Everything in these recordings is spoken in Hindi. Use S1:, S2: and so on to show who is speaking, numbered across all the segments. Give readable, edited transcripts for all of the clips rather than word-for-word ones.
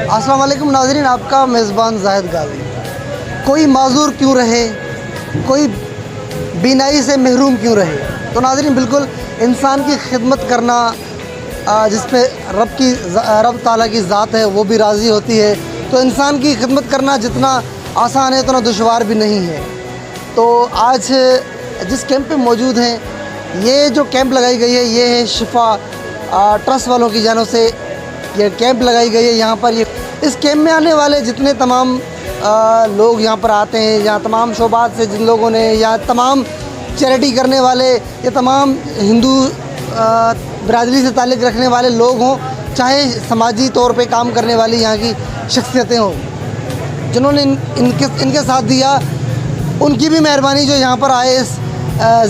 S1: अस्सलाम वालेकुम नाज़रीन, आपका मेज़बान जाहिद गाज़ी। कोई माजूर क्यों रहे, कोई बीनाई से महरूम क्यों रहे। तो नाज़रीन, बिल्कुल इंसान की खिदमत करना जिस पे रब ताला की ज़ात है वो भी राज़ी होती है, तो इंसान की खिदमत करना जितना आसान है उतना दुश्वार भी नहीं है। तो आज जिस कैंप पे मौजूद हैं, ये जो कैंप लगाई गई है ये है शिफा ट्रस्ट वालों की जानब से ये कैंप लगाई गई है। यहाँ पर ये इस कैंप में आने वाले जितने तमाम लोग यहाँ पर आते हैं, यहाँ तमाम शोबात से जिन लोगों ने, या तमाम चैरिटी करने वाले, ये तमाम हिंदू बिरादरी से ताल्लुक़ रखने वाले लोग हों, चाहे समाजी तौर पे काम करने वाली यहाँ की शख्सियतें हों, जिन्होंने इनके साथ दिया, उनकी भी मेहरबानी जो यहाँ पर आए इस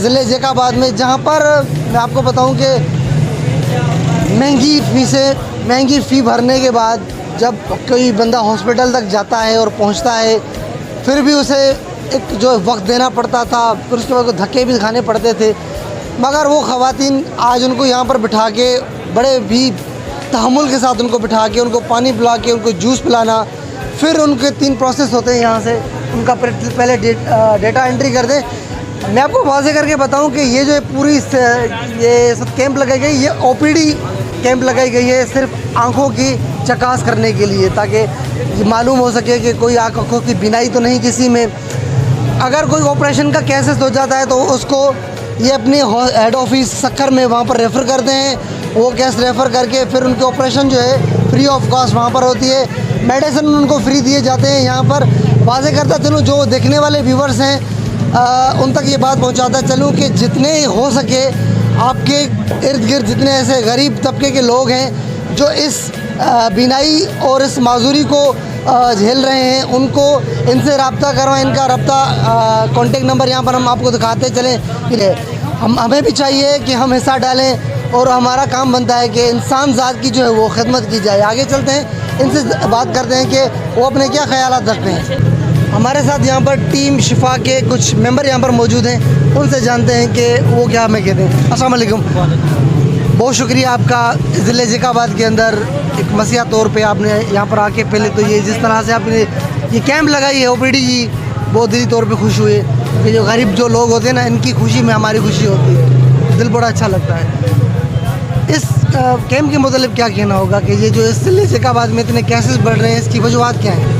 S1: ज़िले जैकाबाद में, जहाँ पर मैं आपको बताऊँ कि महंगी फ़ी भरने के बाद जब कोई बंदा हॉस्पिटल तक जाता है और पहुंचता है, फिर भी उसे एक जो वक्त देना पड़ता था, फिर उसके बाद धक्के भी खाने पड़ते थे। मगर वो ख़वातीन आज उनको यहाँ पर बिठा के, बड़े भी तहम्मुल के साथ उनको बिठा के, उनको पानी पिला के, उनको जूस पिलाना, फिर उनके 3 प्रोसेस होते हैं यहाँ से। उनका पहले डेटा एंट्री कर दें। मैं आपको वाज़ेह करके बताऊँ कि ये जो पूरी ये सब कैंप लगाई गई, ये OPD कैंप लगाई गई है सिर्फ आँखों की चकास करने के लिए, ताकि मालूम हो सके कि कोई आँखों की बीनाई तो नहीं किसी में। अगर कोई ऑपरेशन का केसेस हो जाता है तो उसको ये अपने हेड ऑफिस सक्कर में वहाँ पर रेफ़र करते हैं। वो केस रेफ़र करके फिर उनकी ऑपरेशन जो है फ्री ऑफ कॉस्ट वहाँ पर होती है। मेडिसिन उनको फ्री दिए जाते हैं। यहाँ पर वाज़ेह करता चलूँ, जो देखने वाले व्यूवर्स हैं उन तक ये बात पहुँचाता चलूँ कि जितने हो सके आपके इर्द गिर्द जितने ऐसे गरीब तबके के लोग हैं जो इस बीनाई और इस माजूरी को झेल रहे हैं, उनको इनसे रब्ता करवाएं। इनका रब्ता कॉन्टेक्ट नंबर यहाँ पर हम आपको दिखाते चलें। हमें भी चाहिए कि हम हिस्सा डालें और हमारा काम बनता है कि इंसान ज़ात की जो है वो खिदमत की जाए। आगे चलते हैं, इनसे बात करते हैं कि वो अपने क्या ख़यालात रखते हैं। हमारे साथ यहाँ पर टीम शिफा के कुछ मेंबर यहाँ पर मौजूद हैं, उनसे जानते हैं कि वो क्या हमें कहते हैं। अस्सलाम वालेकुम, बहुत शुक्रिया आपका ज़िले जैकाबाद के अंदर एक मसीहा तौर पे आपने यहाँ पर आके, पहले तो ये जिस तरह से आपने ये कैंप लगाई है OPD की, बहुत दिली तौर पे खुश हुए कि जो गरीब जो लोग होते हैं ना, इनकी खुशी में हमारी खुशी होती है, दिल बड़ा अच्छा लगता है। इस कैंप के मतलब क्या कहना होगा कि ये जो इस ज़िले जैकाबाद में इतने केसेस बढ़ रहे हैं, इसकी वजूहत क्या हैं?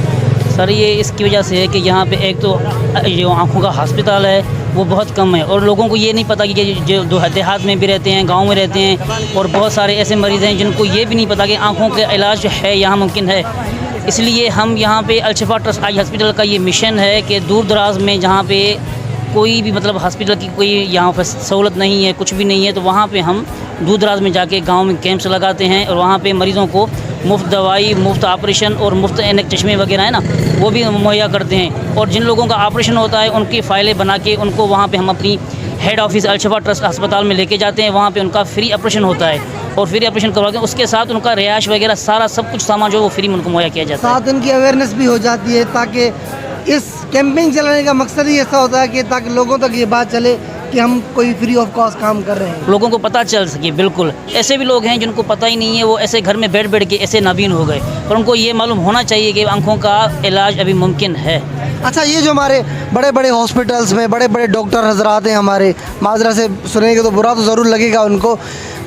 S2: सर, ये इसकी वजह से है कि यहाँ पे एक तो जो आँखों का हस्पताल है वो बहुत कम है, और लोगों को ये नहीं पता कि जो देहात में भी रहते हैं, गांव में रहते हैं, और बहुत सारे ऐसे मरीज़ हैं जिनको ये भी नहीं पता कि आँखों का इलाज जो है यहाँ मुमकिन है। इसलिए हम यहाँ पे अल-शिफा ट्रस्ट आई हॉस्पिटल का ये मिशन है कि दूर दराज में जहाँ पे कोई भी मतलब हॉस्पिटल की कोई यहाँ पर सहूलत नहीं है, कुछ भी नहीं है, तो वहाँ पे हम दूर दराज में जाके गांव में कैंप्स लगाते हैं, और वहाँ पे मरीज़ों को मुफ्त दवाई, मुफ्त ऑपरेशन और मुफ्त ऐनक चश्मे वगैरह है ना, वो भी मुहैया करते हैं। और जिन लोगों का ऑपरेशन होता है उनकी फ़ाइलें बना के उनको वहाँ पे हम अपनी हेड ऑफिस अल-शिफा ट्रस्ट अस्पताल में लेके जाते हैं। वहाँ पे उनका फ्री ऑपरेशन होता है, और फ्री ऑपरेशन करवा के उसके साथ उनका रिहाइश वगैरह सारा सब कुछ सामान जो वो फ्री में उनको मुहैया किया जाता है।
S1: साथ उनकी अवेयरनेस भी हो जाती है, ताकि इस कैंपेन चलाने का मकसद ही ऐसा होता है कि ताकि लोगों तक ये बात चले कि हम कोई फ्री ऑफ कॉस्ट काम कर रहे हैं,
S2: लोगों को पता चल सके। बिल्कुल, ऐसे भी लोग हैं जिनको पता ही नहीं है, वो ऐसे घर में बैठ के ऐसे नाबीन हो गए, पर उनको ये मालूम होना चाहिए कि आँखों का इलाज अभी मुमकिन है।
S1: अच्छा, ये जो हमारे बड़े बड़े हॉस्पिटल्स में बड़े बड़े डॉक्टर हजरात हैं हमारे, माजरा से सुनेंगे तो बुरा तो ज़रूर लगेगा उनको,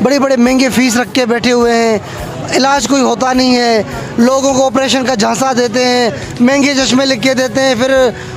S1: बड़े बड़े महंगे फ़ीस रख के बैठे हुए हैं, इलाज कोई होता नहीं है, लोगों को ऑपरेशन का झांसा देते हैं, महंगे चश्मे लिख के देते हैं, फिर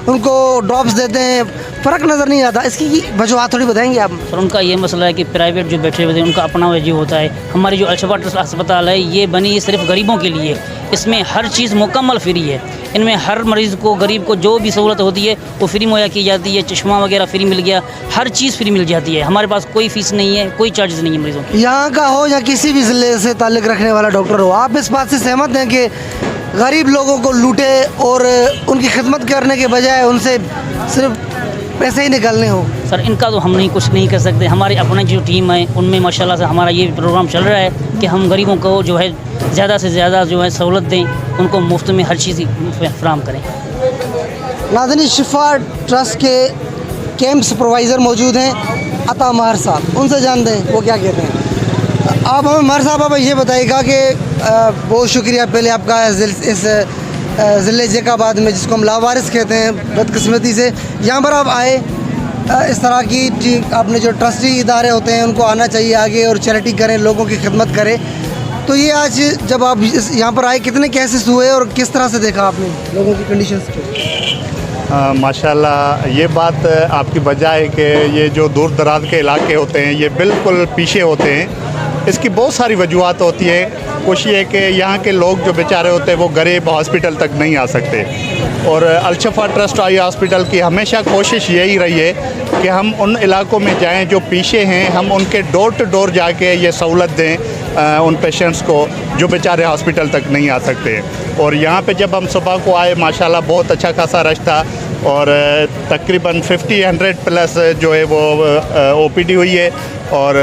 S1: उनको ड्रॉप्स देते हैं, फ़र्क नज़र नहीं आता। इसकी वजूहत थोड़ी बताएंगे आप?
S2: सर, उनका ये मसला है कि प्राइवेट जो बैठे हुए हैं उनका अपना वजह होता है। हमारी जो अल-शिफा ट्रस्ट अस्पताल है ये बनी सिर्फ गरीबों के लिए, इसमें हर चीज़ मुकम्मल फ्री है। इनमें हर मरीज़ को, गरीब को जो भी सहूलत होती है वो फ्री मुहैया की जाती है। चश्मा वगैरह फ्री मिल गया, हर चीज़ फ्री मिल जाती है। हमारे पास कोई फ़ीस नहीं है, कोई चार्जेस नहीं है मरीज़ों की।
S1: यहाँ का हो या किसी भी ज़िले से ताल्लुक़ रखने वाला डॉक्टर हो, आप इस बात से सहमत हैं कि गरीब लोगों को लूटे और उनकी खिदमत करने के बजाय उनसे सिर्फ पैसे ही निकालने हो?
S2: सर, इनका तो हम कुछ नहीं कर सकते। हमारी अपनी जो टीम है उनमें माशाल्लाह से हमारा ये प्रोग्राम चल रहा है कि हम गरीबों को जो है ज़्यादा से ज़्यादा जो है सहूलत दें, उनको मुफ्त में हर चीज़ फराहम करें।
S1: नाज़रीन, शिफा ट्रस्ट के कैंप सुपरवाइज़र मौजूद हैं अता महर साहब, उनसे जानते हैं वो क्या कहते हैं। आप हमें महर साहब, आप ये बताइएगा कि बहुत शुक्रिया पहले आपका इस ज़िले जैकाबाद में, जिसको हम लावारिस कहते हैं बदकिस्मती से, यहाँ पर आप आए। इस तरह की आपने जो ट्रस्टी इदारे होते हैं उनको आना चाहिए आगे और चैरिटी करें, लोगों की खिदमत करें। तो ये आज जब आप यहाँ पर आए, कितने केसेस हुए और किस तरह से देखा आपने लोगों की कंडीशंस को?
S3: माशाल्लाह, ये बात आपकी वजह है कि ये जो दूर दराज के इलाके होते हैं ये बिल्कुल पीछे होते हैं। इसकी बहुत सारी वजूहत होती है। कुछ ये कि यहाँ के लोग जो बेचारे होते हैं वो गरीब हॉस्पिटल तक नहीं आ सकते, और अलशफा ट्रस्ट आई हॉस्पिटल की हमेशा कोशिश यही रही है कि हम उन इलाकों में जाएं जो पीछे हैं, हम उनके डोर टू डोर जाके ये सहूलत दें उन पेशेंट्स को जो बेचारे हॉस्पिटल तक नहीं आ सकते। और यहाँ पे जब हम सुबह को आए, माशाल्लाह बहुत अच्छा खासा रश था, और तकरीबन 50-100 प्लस जो है वो ओपीडी हुई है, और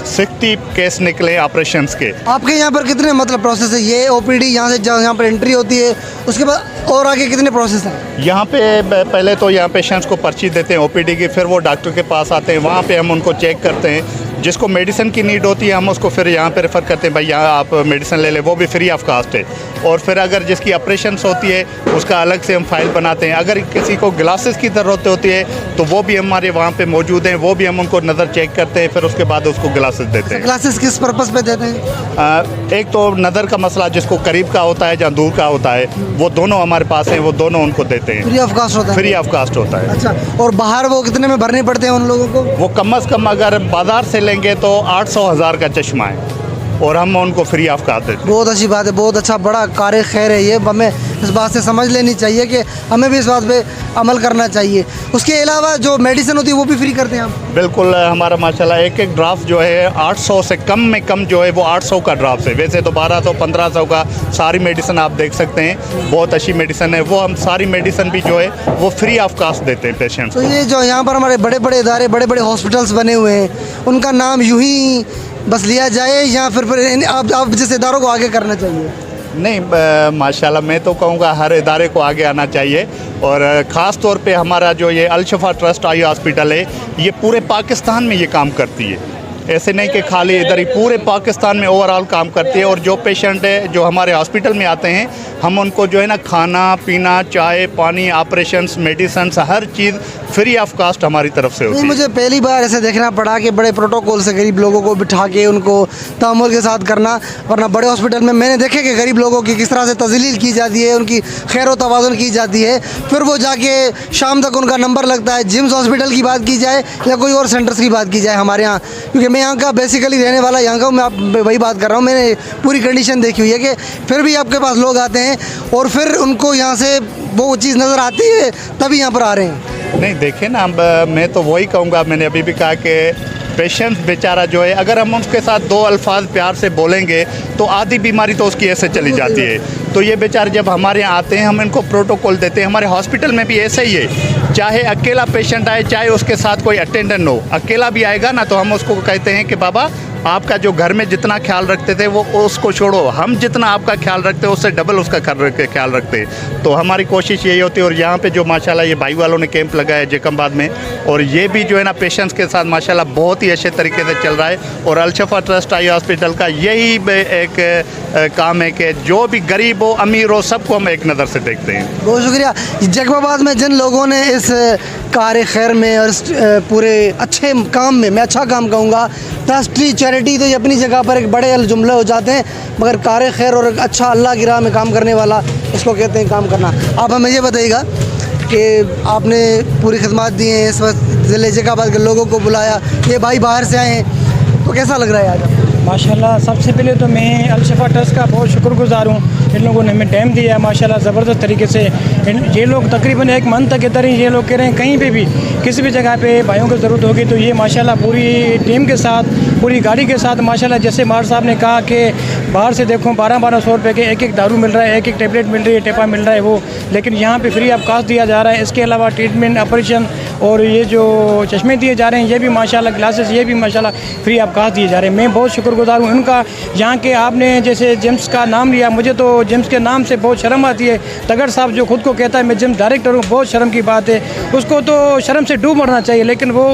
S3: 60 केस निकले ऑपरेशंस के।
S1: आपके यहाँ पर कितने मतलब प्रोसेस है? ये ओपीडी यहाँ से यहाँ पर एंट्री होती है, उसके बाद और आगे कितने प्रोसेस हैं?
S3: यहाँ पे पहले तो यहाँ पेशेंट्स को पर्ची देते हैं ओपीडी की, फिर वो डॉक्टर के पास आते हैं, वहाँ पे हम उनको चेक करते हैं। जिसको मेडिसिन की नीड होती है हम उसको फिर यहाँ पे रेफ़र करते हैं, भाई यहाँ आप मेडिसिन ले लें, वो भी फ्री ऑफ कास्ट है। और फिर अगर जिसकी ऑपरेशंस होती है उसका अलग से हम फाइल बनाते हैं। अगर किसी को ग्लासेस की ज़रूरत होती है तो वो भी हमारे वहाँ पे मौजूद हैं, वो भी हम उनको नज़र चेक करते हैं, फिर उसके बाद उसको ग्लासेस देते हैं।
S1: ग्लासेस किस पर्पस पे देते हैं?
S3: एक तो नज़र का मसला जिसको करीब का होता है या दूर का होता है, वो दोनों हमारे पास हैं, वो दोनों उनको देते हैं।
S1: फ्री ऑफ कास्ट होता है?
S3: फ्री ऑफ कास्ट होता है।
S1: अच्छा, और बाहर वो कितने में भरने पड़ते हैं उन लोगों को?
S3: वो कम से कम अगर बाज़ार से लेंगे तो 800,000 का चश्मा है, और हम उनको फ्री ऑफ कास्ट देते हैं।
S1: बहुत अच्छी बात है, बहुत अच्छा, बड़ा कार खैर है ये। हमें इस बात से समझ लेनी चाहिए कि हमें भी इस बात पे अमल करना चाहिए। उसके अलावा जो मेडिसिन होती है वो भी फ्री करते हैं आप?
S3: बिल्कुल, हमारा माशाल्लाह एक ड्राफ्ट जो है 800 से कम में कम जो है वो 800 का ड्राफ्ट है। वैसे तो 1200-1500 का सारी मेडिसिन आप देख सकते हैं, बहुत अच्छी मेडिसिन है वो। हम सारी मेडिसिन भी जो है वो फ्री ऑफ कास्ट देते हैं पेशेंट्स।
S1: तो ये जो यहाँ पर हमारे बड़े बड़े इदारे, बड़े बड़े हॉस्पिटल्स बने हुए हैं, उनका नाम यूँ ही बस लिया जाए या फिर आप जैसे इदारों को आगे करना चाहिए?
S3: नहीं, माशाल्लाह मैं तो कहूँगा हर इदारे को आगे आना चाहिए, और ख़ास तौर पे हमारा जो ये अलशफा ट्रस्ट आई हॉस्पिटल है ये पूरे पाकिस्तान में ये काम करती है। ऐसे नहीं कि खाली इधर ही, पूरे पाकिस्तान में ओवरऑल काम करती है। और जो पेशेंट है जो हमारे हॉस्पिटल में आते हैं, हम उनको जो है ना खाना पीना, चाय पानी, ऑपरेशंस, मेडिसिन, हर चीज़ फ्री ऑफ कास्ट हमारी तरफ से होती है।
S1: मुझे पहली बार ऐसे देखना पड़ा कि बड़े प्रोटोकॉल से गरीब लोगों को बिठा के उनको तामुल के साथ करना, वरना बड़े हॉस्पिटल में मैंने देखे कि गरीब लोगों की किस तरह से तज़लील की जाती है, उनकी खैर व तवाज़ुन की जाती है, फिर वो जाके शाम तक उनका नंबर लगता है। जिम्स हॉस्पिटल की बात की जाए या कोई और सेंटर्स की बात की जाए हमारे यहाँ, क्योंकि मैं यहाँ का बेसिकली रहने वाला यहाँ का हूँ, मैं आप वही बात कर रहा हूँ, मैंने पूरी कंडीशन देखी हुई है कि फिर भी आपके पास लोग आते हैं और फिर उनको यहाँ से वो चीज़ नज़र आती है तभी यहाँ पर आ रहे हैं।
S3: नहीं देखें ना, मैं तो वही कहूँगा, मैंने अभी भी कहा कि पेशेंट बेचारा जो है, अगर हम उसके साथ दो अल्फाज प्यार से बोलेंगे तो आधी बीमारी तो उसकी ऐसे चली जाती है। तो ये बेचारे जब हमारे यहाँ आते हैं हम इनको प्रोटोकॉल देते हैं। हमारे हॉस्पिटल में भी ऐसा ही है, चाहे अकेला पेशेंट आए, चाहे उसके साथ कोई अटेंडेंट हो, अकेला भी आएगा ना तो हम उसको कहते हैं कि बाबा आपका जो घर में जितना ख्याल रखते थे वो उसको छोड़ो, हम जितना आपका ख्याल रखते हैं उससे डबल उसका ख्याल रखते हैं। तो हमारी कोशिश यही होती है। और यहाँ पे जो माशाल्लाह ये भाई वालों ने कैंप लगाया है जैकाबाद में, और ये भी जो है ना पेशेंट्स के साथ माशाल्लाह बहुत ही अच्छे तरीके से चल रहा है। और अलशफा ट्रस्ट आई हॉस्पिटल का यही एक काम है कि जो भी गरीब हो अमीर हो सबको हम एक नज़र से देखते हैं।
S1: बहुत शुक्रिया। जैकाबाद में जिन लोगों ने इस कार खैर में और पूरे अच्छे काम में, मैं अच्छा काम कहूँगा, ट्रस्टी चैरिटी तो ये अपनी जगह पर एक बड़े जुमले हो जाते हैं, मगर कार खैर और एक अच्छा अल्लाह की राह में काम करने वाला, इसको कहते हैं काम करना। आप हमें ये बताइएगा कि आपने पूरी खिदमत दी हैं, इस वक्त ज़िले जैकाबाद के लोगों को बुलाया, ये भाई बाहर से आए हैं, तो कैसा लग रहा है आज?
S4: माशाल्लाह, सबसे पहले तो मैं अलशफा ट्रस्ट का बहुत शुक्रगुज़ार हूँ। इन लोगों ने हमें टाइम दिया माशाल्लाह ज़बरदस्त तरीके से। ये लोग तकरीबन 1 मंथ तक इधर ही, ये लोग कह रहे हैं कहीं पे भी किसी भी जगह पे भाइयों की ज़रूरत होगी तो ये माशाल्लाह पूरी टीम के साथ, पूरी गाड़ी के साथ माशाल्लाह, जैसे मार साहब ने कहा कि बाहर से देखो 1200 रुपये के एक दारू मिल रहा है, एक टेबलेट मिल रही है, टेपा मिल रहा है वो, लेकिन यहाँ पे फ्री ऑफ कास्ट दिया जा रहा है। इसके अलावा ट्रीटमेंट, ऑपरेशन और ये जो चश्मे दिए जा रहे हैं ये भी माशाल्लाह, ग्लासेस ये भी माशाल्लाह फ्री ऑफ कास्ट दिए जा रहे हैं। मैं बहुत शुक्रगुज़ार हूँ उनका। यहाँ के आपने जैसे जिम्स का नाम लिया, मुझे तो जिम्स के नाम से बहुत शर्म आती है। तगड़ साहब जो खुद को कहता है मैं जिम्स डायरेक्टर हूँ, बहुत शर्म की बात है, उसको तो शर्म से से डूब मरना चाहिए, लेकिन वो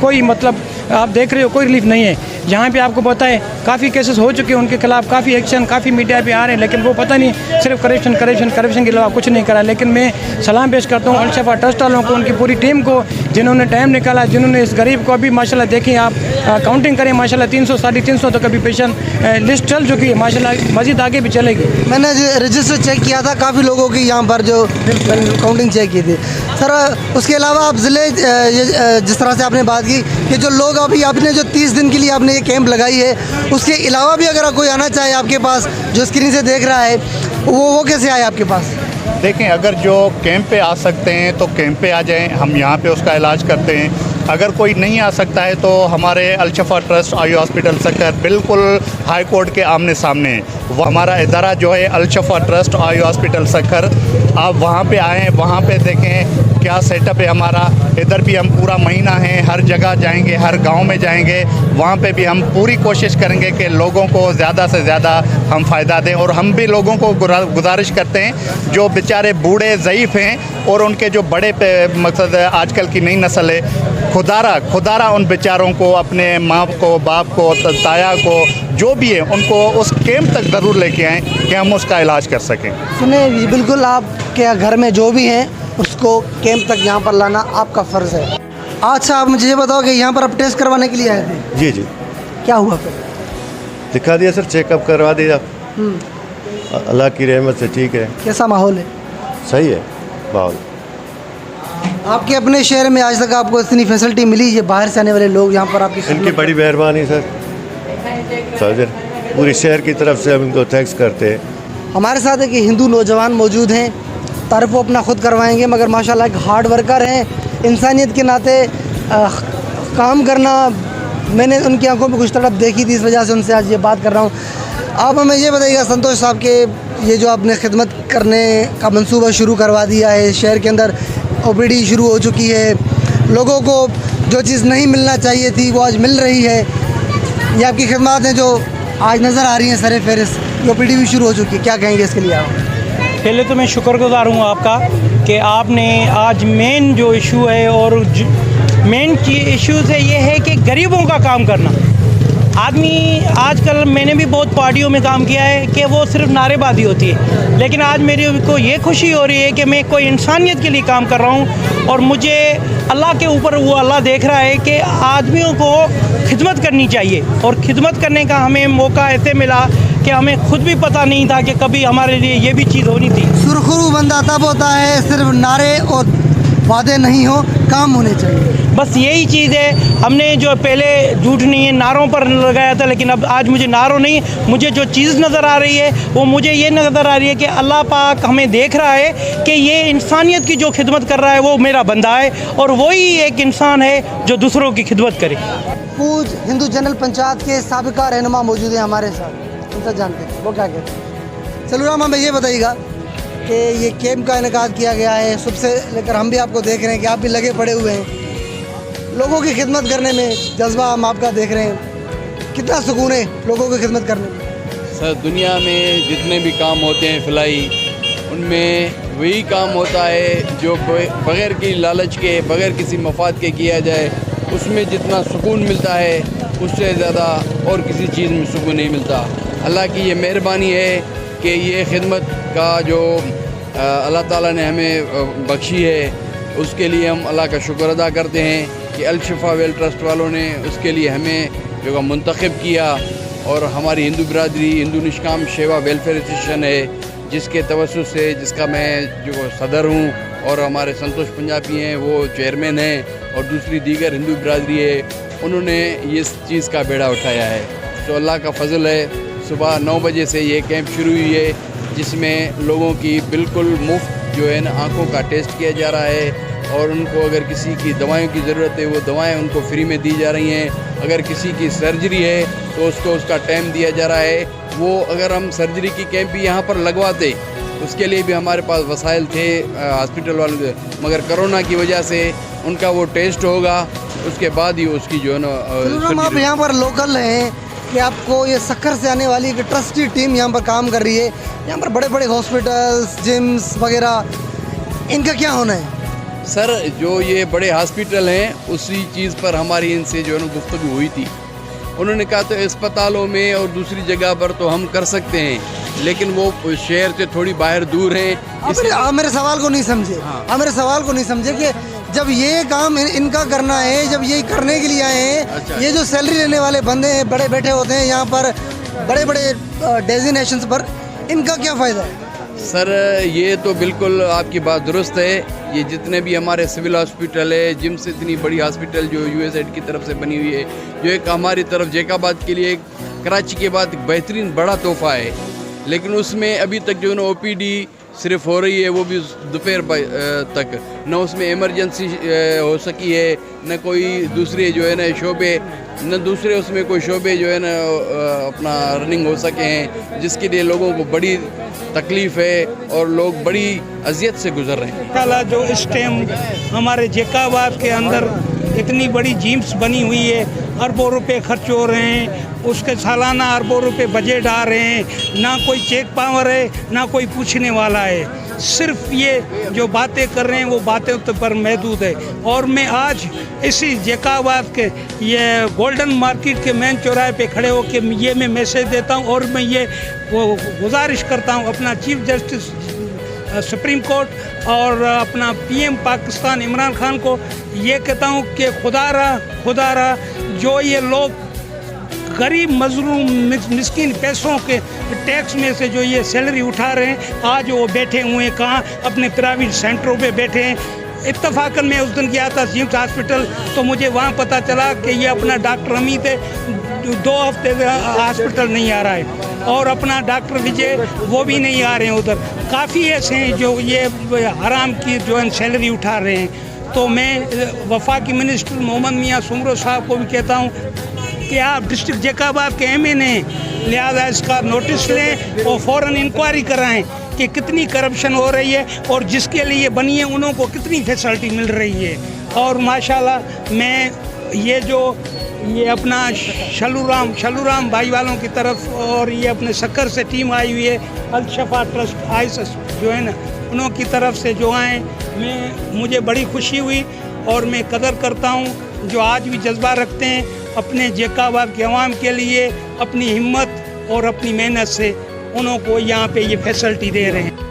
S4: कोई मतलब आप देख रहे हो कोई रिलीफ नहीं है। जहाँ पे आपको पता है काफ़ी केसेस हो चुके हैं उनके खिलाफ, काफ़ी एक्शन काफ़ी मीडिया पे आ रहे हैं, लेकिन वो पता नहीं सिर्फ करप्शन के अलावा कुछ नहीं करा। लेकिन मैं सलाम पेश करता हूँ अल शफा ट्रस्ट वालों को, उनकी पूरी टीम को, जिन्होंने टाइम निकाला, जिन्होंने इस गरीब को अभी माशाल्लाह देखें आप काउंटिंग करें माशाल्लाह 300 350 तक अभी पेशेंट लिस्ट चल चुकी है, माशाल्लाह मजीद आगे भी चलेगी।
S1: मैंने रजिस्टर चेक किया था काफ़ी लोगों की यहाँ पर जो काउंटिंग चेक की थी सर। उसके अलावा आप ज़िले जिस तरह से आपने बात की कि जो लोग अभी आपने जो 30 दिन के लिए आपने ये कैंप लगाई है, उसके अलावा भी अगर कोई आना चाहे आपके पास जो स्क्रीन से देख रहा है, वो कैसे आए आपके पास?
S3: देखें, अगर जो कैंप पे आ सकते हैं तो कैंप पे आ जाएं, हम यहाँ पे उसका इलाज करते हैं। अगर कोई नहीं आ सकता है तो हमारे अल शफा ट्रस्ट आई हॉस्पिटल सक्खर बिल्कुल हाई कोर्ट के आमने सामने है। वो हमारा इदारा जो है अल शफा ट्रस्ट आई हॉस्पिटल सक्खर, आप वहाँ पे आएँ, वहाँ पे देखें क्या सेटअप है हमारा। इधर भी हम पूरा महीना है, हर जगह जाएंगे, हर गांव में जाएंगे, वहाँ पे भी हम पूरी कोशिश करेंगे कि लोगों को ज़्यादा से ज़्यादा हम फ़ायदा दें। और हम भी लोगों को गुजारिश करते हैं जो बेचारे बूढ़े ज़ईफ़ हैं और उनके जो बड़े पे मकसद आजकल की नई नस्ल है, खुदारा उन बेचारों को, अपने माँ को, बाप को, ताया को, जो भी है उनको उस कैंप तक ज़रूर लेके आएँ कि हम उसका इलाज कर सकें।
S1: सुने, बिल्कुल आपके घर में जो भी हैं उसको कैंप तक यहाँ पर लाना आपका फ़र्ज़ है। अच्छा, आप मुझे ये बताओ कि यहाँ पर आप टेस्ट करवाने के लिए आए थे?
S5: जी जी,
S1: क्या हुआ फिर?
S5: दिखा दिया सर, चेकअप करवा दिया। अल्लाह की रहमत से ठीक है।
S1: कैसा माहौल है?
S5: सही है माहौल।
S1: आपके अपने शहर में आज तक आपको इतनी फैसिलिटी मिली, ये बाहर से आने वाले लोग यहाँ पर आपकी
S5: इनकी बड़ी मेहरबानी सर, समझे, पूरी शहर की तरफ से हम इनको थैंक्स करते हैं।
S1: हमारे साथ एक हिंदू नौजवान मौजूद हैं, तारीफ़ वो अपना ख़ुद करवाएंगे, मगर माशाल्लाह एक हार्ड वर्कर हैं, इंसानियत के नाते काम करना मैंने उनकी आंखों में कुछ तड़प देखी थी, इस वजह से उनसे आज ये बात कर रहा हूँ। आप हमें ये बताइएगा संतोष साहब के ये जो आपने खिदमत करने का मंसूबा शुरू करवा दिया है, शहर के अंदर ओपीडी शुरू हो चुकी है, लोगों को जो चीज़ नहीं मिलना चाहिए थी वो आज मिल रही है, ये आपकी खिदमत हैं जो आज नज़र आ रही हैं सर फहरिस्त, ओपीडी भी शुरू हो चुकी है, क्या कहेंगे इसके लिए आप?
S4: पहले तो मैं शुक्रगुजार हूँ आपका कि आपने आज मेन जो इशू है और मेन इशू से ये है कि गरीबों का काम करना। आदमी आजकल, मैंने भी बहुत पार्टियों में काम किया है कि वो सिर्फ नारेबाजी होती है, लेकिन आज मेरे को ये खुशी हो रही है कि मैं कोई इंसानियत के लिए काम कर रहा हूँ और मुझे अल्लाह के ऊपर वो अल्लाह देख रहा है कि आदमियों को खिदमत करनी चाहिए। और खिदमत करने का हमें मौका ऐसे मिला कि हमें खुद भी पता नहीं था कि कभी हमारे लिए ये भी चीज़ होनी थी।
S1: सुरखरू बंदा तब होता है सिर्फ नारे और वादे नहीं हो, काम होने चाहिए,
S4: बस यही चीज़ है। हमने जो पहले झूठ नहीं है नारों पर लगाया था, लेकिन अब आज मुझे नारों नहीं, मुझे जो चीज़ नज़र आ रही है वो मुझे ये नज़र आ रही है कि अल्लाह पाक हमें देख रहा है कि ये इंसानियत की जो खिदमत कर रहा है वो मेरा बंदा है, और वही एक इंसान है जो दूसरों की खिदमत करे।
S1: पूज हिंदू जनरल पंचायत के साबिका रहनुमा मौजूद हैं हमारे साथ, उनसे जानते हैं वो क्या कहते हैं। सलूराम, हमें ये बताइएगा कि ये कैंप का इनेकाद किया गया है, सुबह से लेकर हम भी आपको देख रहे हैं कि आप भी लगे पड़े हुए हैं लोगों की खिदमत करने में, जज्बा हम आपका देख रहे हैं, कितना सुकून है लोगों की खिदमत करने में?
S6: सर, दुनिया में जितने भी काम होते हैं फिलाई, उनमें वही काम होता है जो बग़ैर की लालच के, बग़ैर किसी मफाद के किया जाए, उसमें जितना सुकून मिलता है उससे ज़्यादा और किसी चीज़ में सुकून नहीं मिलता। अल्लाह की ये मेहरबानी है कि ये खिदमत का जो अल्लाह ताला ने हमें बख्शी है, उसके लिए हम अल्लाह का शुक्र अदा करते हैं कि अल शफा वेल ट्रस्ट वालों ने उसके लिए हमें जो मुंतखब किया। और हमारी हिंदू बिरादरी हिंदू निष्काम सेवा वेलफेयर एसोसिएशन है, जिसके तवज्जुह से, जिसका मैं जो सदर हूँ, और हमारे संतोष पंजाबी हैं वो चेयरमैन हैं, और दूसरी दीगर हिंदू बिरादरी है, उन्होंने ये चीज़ का बेड़ा उठाया है। तो अल्लाह का फजल है, सुबह 9 बजे से ये कैंप शुरू हुई है, जिसमें लोगों की बिल्कुल मुफ्त जो है ना आँखों का टेस्ट किया जा रहा है, और उनको अगर किसी की दवाइयों की ज़रूरत है वो दवाएं उनको फ्री में दी जा रही हैं। अगर किसी की सर्जरी है तो उसको उसका टाइम दिया जा रहा है। वो अगर हम सर्जरी की कैंप भी यहाँ पर लगवाते, उसके लिए भी हमारे पास वसाइल थे हॉस्पिटल वालों के, मगर कोरोना की वजह से उनका वो टेस्ट होगा, उसके बाद ही उसकी जो है ना।
S1: आप यहाँ पर लोकल हैं कि आपको ये सक्खर से आने वाली एक ट्रस्टी टीम यहाँ पर काम कर रही है, यहाँ पर बड़े बड़े हॉस्पिटल्स, जिम्स वगैरह, इनका क्या होना है?
S6: सर जो ये बड़े हॉस्पिटल हैं उसी चीज़ पर हमारी इनसे जो है ना गुफ्तगू हुई थी। उन्होंने कहा तो अस्पतालों में और दूसरी जगह पर तो हम कर सकते हैं, लेकिन वो शहर से थोड़ी बाहर दूर हैं।
S1: आप मेरे सवाल को नहीं समझे। आप मेरे सवाल को नहीं समझे कि जब ये काम इनका करना है, जब ये करने के लिए आए हैं,
S6: अच्छा।
S1: ये जो सैलरी लेने वाले बंदे हैं, बड़े बैठे होते हैं यहाँ पर बड़े बड़े डेजिग्नेशंस पर, इनका क्या फ़ायदा है?
S6: सर ये तो बिल्कुल आपकी बात दुरुस्त है। ये जितने भी हमारे सिविल हॉस्पिटल है, जिम्स इतनी बड़ी हॉस्पिटल जो यूएसएड की तरफ से बनी हुई है, जो एक हमारी तरफ जैकाबाद के लिए एक कराची के बाद एक बेहतरीन बड़ा तोहफा है, लेकिन उसमें अभी तक जो है ना ओपीडी सिर्फ हो रही है, वो भी दोपहर तक, न उसमें इमरजेंसी हो सकी है, न कोई दूसरे जो है ना शोबे, न दूसरे उसमें कोई शोबे जो है ना अपना रनिंग हो सके हैं, जिसके लिए लोगों को बड़ी तकलीफ़ है और लोग बड़ी अजियत से गुजर रहे हैं।
S7: ताला जो इस टाइम हमारे जैकाबाद के अंदर इतनी बड़ी जिम्स बनी हुई है, अरबों रुपए खर्च हो रहे हैं, उसके सालाना अरबों रुपए बजट आ रहे हैं, ना कोई चेक पावर है, ना कोई पूछने वाला है। सिर्फ ये जो बातें कर रहे हैं वो बातें तो पर महदूद है। और मैं आज इसी जैकाबाद के ये गोल्डन मार्केट के मेन चौराहे पे खड़े हो के ये मैं मैसेज देता हूँ और मैं ये वो गुजारिश करता हूँ अपना चीफ जस्टिस सुप्रीम कोर्ट और अपना पीएम पाकिस्तान इमरान खान को ये कहता हूँ कि खुदारा जो ये लोग गरीब मजलूम मिस्किन पैसों के टैक्स में से जो ये सैलरी उठा रहे हैं, आज वो बैठे हुए हैं कहाँ, अपने प्राइवेट सेंटरों पे बैठे हैं। इत्तफाकन मैं उस दिन गया था जिम्स हॉस्पिटल, तो मुझे वहाँ पता चला कि ये अपना डॉक्टर अमित है, 2 हफ्ते से हॉस्पिटल नहीं आ रहा है, और अपना डॉक्टर विजय वो भी नहीं आ रहे हैं उधर। काफ़ी ऐसे हैं जो ये हराम की जो है सैलरी उठा रहे हैं। तो मैं वफाकी मिनिस्टर मोहम्मद मियाँ सुमरो साहब को भी कहता हूँ कि आप डिस्ट्रिक्ट जैकाबाद के एमएन हैं, लिहाजा इसका नोटिस लें और फ़ौरन इंक्वायरी कराएं कि कितनी करप्शन हो रही है और जिसके लिए बनी है उन्हों को कितनी फैसिलिटी मिल रही है। और माशाल्लाह मैं ये अपना शलूराम भाई वालों की तरफ और ये अपने शक्कर से टीम आई हुई है, अल शफा ट्रस्ट आईएसएस जो है ना, उन्हों की तरफ से जो आए, मुझे बड़ी खुशी हुई और मैं कदर करता हूँ जो आज भी जज्बा रखते हैं अपने जैकाबाद के अवाम के लिए, अपनी हिम्मत और अपनी मेहनत से उन्हों को यहाँ पे ये फैसिलिटी दे रहे हैं।